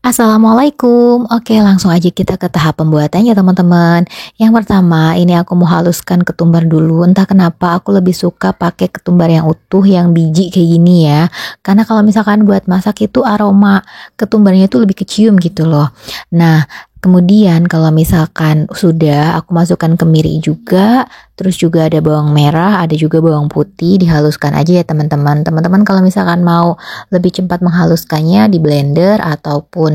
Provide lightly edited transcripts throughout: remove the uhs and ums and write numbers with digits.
Assalamualaikum. Oke, langsung aja kita ke tahap pembuatannya teman-teman. Yang pertama, ini aku mau haluskan ketumbar dulu. Entah kenapa aku lebih suka pakai ketumbar yang utuh, yang biji kayak gini ya. Karena kalau misalkan buat masak itu aroma ketumbarnya itu lebih kecium gitu loh. Nah, kemudian kalau misalkan sudah aku masukkan kemiri juga, terus juga ada bawang merah, ada juga bawang putih, dihaluskan aja ya teman-teman. Teman-teman kalau misalkan mau lebih cepat menghaluskannya di blender ataupun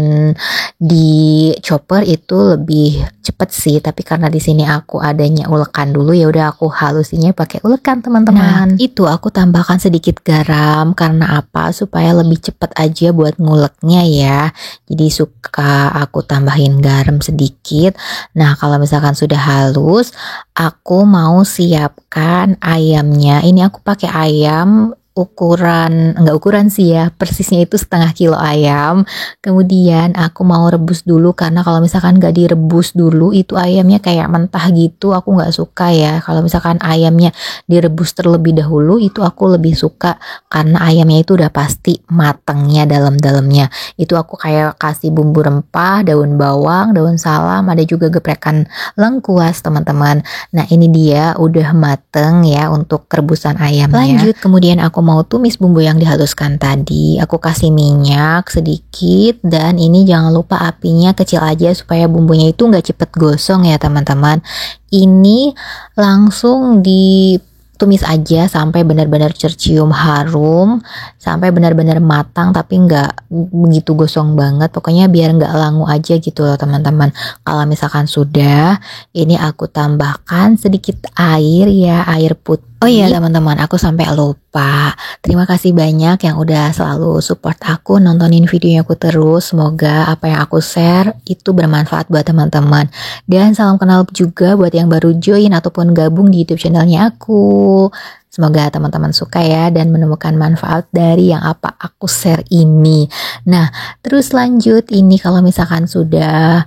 di chopper itu lebih cepet sih, tapi karena di sini aku adanya ulekan dulu ya udah aku halusinya pakai ulekan teman-teman. Nah, itu aku tambahkan sedikit garam karena apa? Supaya lebih cepet aja buat nguleknya ya. Jadi suka aku tambahin garam sedikit. Nah, kalau misalkan sudah halus, aku mau siapkan ayamnya. Ini aku pakai ayam ukuran, enggak ukuran sih ya, persisnya itu setengah kilo ayam. Kemudian aku mau rebus dulu karena kalau misalkan gak direbus dulu itu ayamnya kayak mentah gitu, aku gak suka ya. Kalau misalkan ayamnya direbus terlebih dahulu itu aku lebih suka karena ayamnya itu udah pasti matengnya dalam-dalamnya. Itu aku kayak kasih bumbu rempah, daun bawang, daun salam, ada juga geprekan lengkuas teman-teman. Nah, ini dia udah mateng ya untuk rebusan ayamnya. Lanjut, kemudian aku mau tumis bumbu yang dihaluskan tadi. Aku kasih minyak sedikit dan ini jangan lupa apinya kecil aja supaya bumbunya itu nggak cepet gosong ya teman-teman. Ini langsung ditumis aja sampai benar-benar tercium harum, sampai benar-benar matang tapi nggak begitu gosong banget. Pokoknya biar nggak langu aja gitu loh teman-teman. Kalau misalkan sudah, ini aku tambahkan sedikit air ya, air putih. Oh iya teman-teman, aku sampai lupa. Terima kasih banyak yang udah selalu support aku, nontonin videonya aku terus. Semoga apa yang aku share itu bermanfaat buat teman-teman. Dan salam kenal juga buat yang baru join ataupun gabung di YouTube channelnya aku. Semoga teman-teman suka ya dan menemukan manfaat dari yang apa aku share ini. Nah, terus lanjut ini kalau misalkan sudah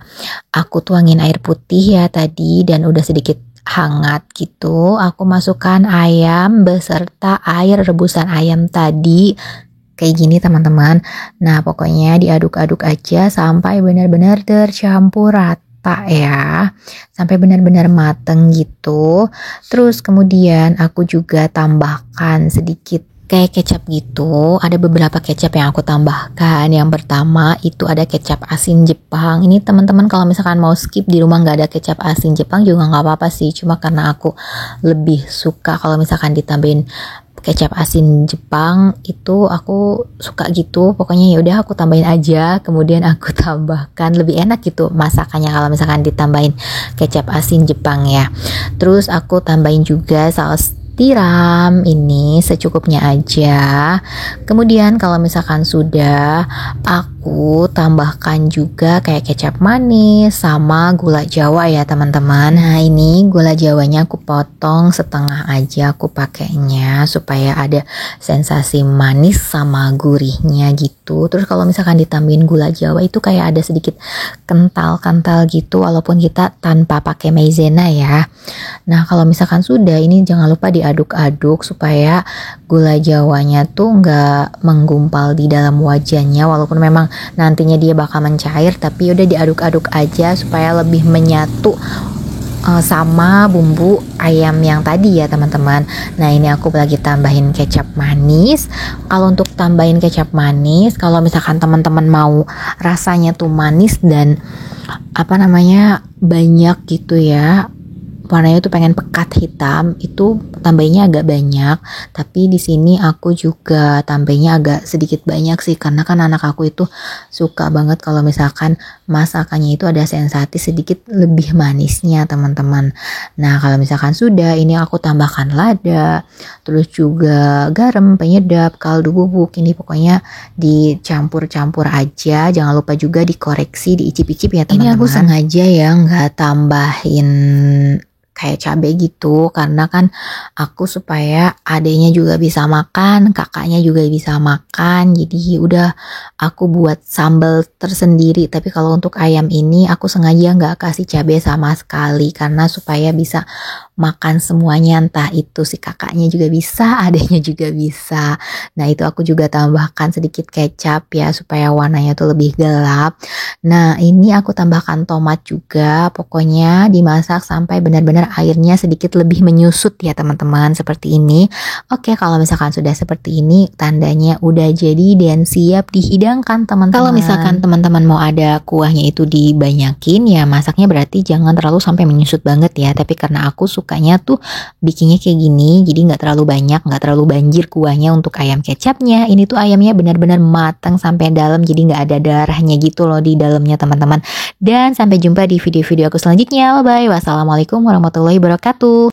aku tuangin air putih ya tadi dan udah sedikit hangat gitu, aku masukkan ayam beserta air rebusan ayam tadi kayak gini teman-teman. Nah, pokoknya diaduk-aduk aja sampai benar-benar tercampur rata ya, sampai benar-benar mateng gitu. Terus kemudian aku juga tambahkan sedikit kayak kecap gitu. Ada beberapa kecap yang aku tambahkan. Yang pertama itu ada kecap asin Jepang. Ini teman-teman kalau misalkan mau skip di rumah nggak ada kecap asin Jepang juga nggak apa-apa sih. Cuma karena aku lebih suka kalau misalkan ditambahin kecap asin Jepang itu aku suka gitu. Pokoknya ya udah aku tambahin aja. Kemudian aku tambahkan, lebih enak gitu masakannya kalau misalkan ditambahin kecap asin Jepang ya. Terus aku tambahin juga saus tiram ini secukupnya aja. Kemudian kalau misalkan sudah, aku tambahkan juga kayak kecap manis sama gula jawa ya teman-teman. Nah, ini gula jawanya aku potong setengah aja aku pakainya supaya ada sensasi manis sama gurihnya gitu. Terus kalau misalkan ditambahin gula jawa itu kayak ada sedikit kental-kental gitu walaupun kita tanpa pakai maizena ya. Nah, kalau misalkan sudah, ini jangan lupa diaduk-aduk supaya gula jawanya tuh nggak menggumpal di dalam wajannya, walaupun memang nantinya dia bakal mencair, tapi udah diaduk-aduk aja supaya lebih menyatu sama bumbu ayam yang tadi ya teman-teman. Nah, ini aku lagi tambahin kecap manis. Kalau untuk tambahin kecap manis, kalau misalkan teman-teman mau rasanya tuh manis dan banyak gitu ya, warnanya tuh pengen pekat hitam, itu tambahinnya agak banyak. Tapi di sini aku juga tambahinnya agak sedikit banyak sih, karena kan anak aku itu suka banget kalau misalkan masakannya itu ada sensasi sedikit lebih manisnya teman-teman. Nah, kalau misalkan sudah, ini aku tambahkan lada, terus juga garam, penyedap, kaldu bubuk. Ini pokoknya dicampur-campur aja. Jangan lupa juga dikoreksi, diicip-icip ya teman-teman. Ini aku sengaja ya nggak tambahin kayak cabai gitu karena kan aku supaya adenya juga bisa makan, kakaknya juga bisa makan. Jadi udah aku buat sambal tersendiri. Tapi kalau untuk ayam ini aku sengaja nggak kasih cabai sama sekali karena supaya bisa makan semuanya, entah itu si kakaknya juga bisa, adiknya juga bisa. Nah itu aku juga tambahkan sedikit kecap ya supaya warnanya tuh lebih gelap. Nah ini aku tambahkan tomat juga, pokoknya dimasak sampai benar-benar airnya sedikit lebih menyusut ya teman-teman, seperti ini. Oke, kalau misalkan sudah seperti ini tandanya udah jadi dan siap dihidangkan teman-teman. Kalau misalkan teman-teman mau ada kuahnya itu dibanyakin ya masaknya berarti jangan terlalu sampai menyusut banget ya. Tapi karena aku sukanya tuh bikinnya kayak gini, jadi nggak terlalu banyak, nggak terlalu banjir kuahnya untuk ayam kecapnya. Ini tuh ayamnya benar-benar matang sampai dalam, jadi nggak ada darahnya gitu loh di dalamnya teman-teman. Dan sampai jumpa di video-video aku selanjutnya. Bye bye. Wassalamualaikum warahmatullahi wabarakatuh.